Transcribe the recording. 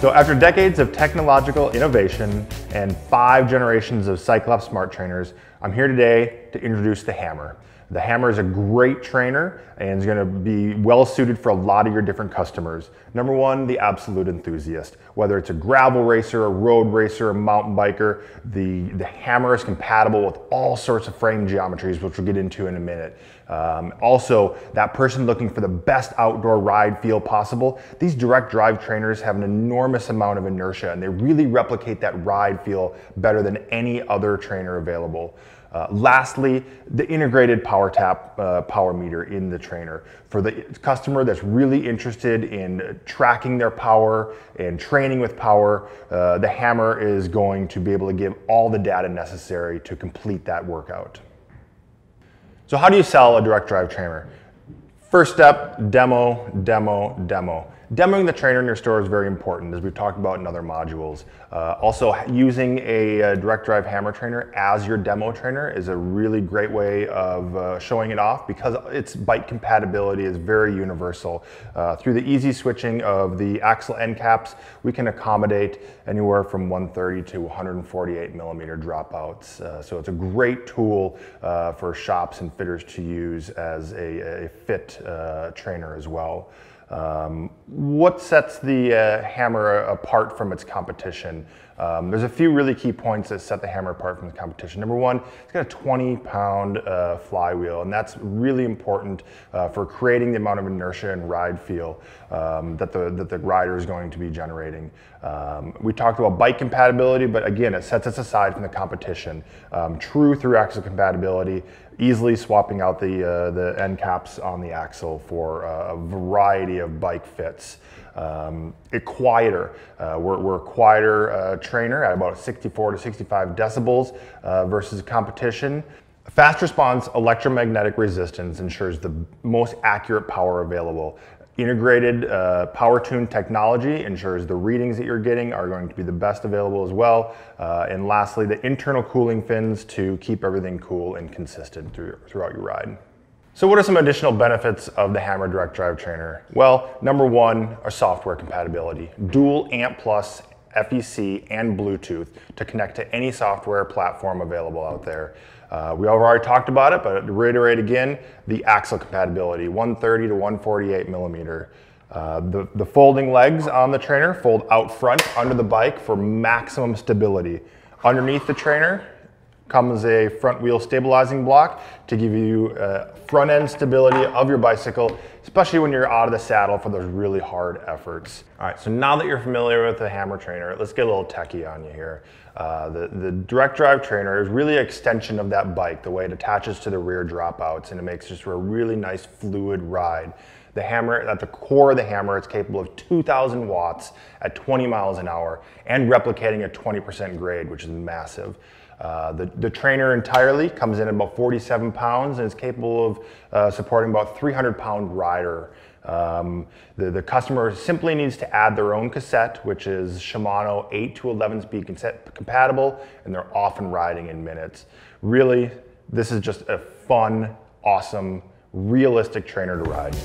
So after decades of technological innovation and 5 generations of CycleOps smart trainers, I'm here today to introduce the Hammer. The Hammer is a great trainer and is going to be well suited for a lot of your different customers. Number one, the absolute enthusiast. Whether it's a gravel racer, a road racer, a mountain biker, the Hammer is compatible with all sorts of frame geometries, which we'll get into in a minute. Also, that person looking for the best outdoor ride feel possible, these direct drive trainers have an enormous amount of inertia and they really replicate that ride feel better than any other trainer available. Lastly, the integrated power tap power meter in the trainer. For the customer that's really interested in tracking their power and training with power, the Hammer is going to be able to give all the data necessary to complete that workout. So how do you sell a direct drive trainer? First step, demo, demo, demo. Demoing the trainer in your store is very important, as we've talked about in other modules. Also, using a direct drive Hammer trainer as your demo trainer is a really great way of showing it off because its bike compatibility is very universal. Through the easy switching of the axle end caps, we can accommodate anywhere from 130 to 148 millimeter dropouts. So it's a great tool for shops and fitters to use as a fit trainer as well. What sets the Hammer apart from its competition? There's a few really key points that set the Hammer apart from the competition. Number one, it's got a 20-pound flywheel, and that's really important for creating the amount of inertia and ride feel that the rider is going to be generating. We talked about bike compatibility, but again, it sets us aside from the competition. True through axle compatibility, easily swapping out the end caps on the axle for a variety of bike fits. Quieter. We're a quieter trainer at about 64 to 65 decibels versus competition. Fast response electromagnetic resistance ensures the most accurate power available. Integrated power tune technology ensures the readings that you're getting are going to be the best available as well. And lastly, the internal cooling fins to keep everything cool and consistent throughout your ride. So what are some additional benefits of the Hammer direct drive trainer? Well, number one, our software compatibility. Dual AMP+, FEC, and Bluetooth to connect to any software platform available out there. We already talked about it, but to reiterate again, the axle compatibility, 130 to 148 millimeter. The folding legs on the trainer fold out front under the bike for maximum stability. Underneath the trainer comes a front wheel stabilizing block to give you front end stability of your bicycle, especially when you're out of the saddle for those really hard efforts. All right, so now that you're familiar with the Hammer trainer, let's get a little techie on you here. The direct drive trainer is really an extension of that bike, the way it attaches to the rear dropouts, and it makes just a really nice fluid ride. The Hammer, at the core of the Hammer, it's capable of 2,000 watts at 20 miles an hour and replicating a 20% grade, which is massive. The trainer entirely comes in at about 47 pounds and is capable of supporting about 300-pound rider. The customer simply needs to add their own cassette, which is Shimano 8 to 11 speed cassette compatible, and they're off and riding in minutes. Really, this is just a fun, awesome, realistic trainer to ride.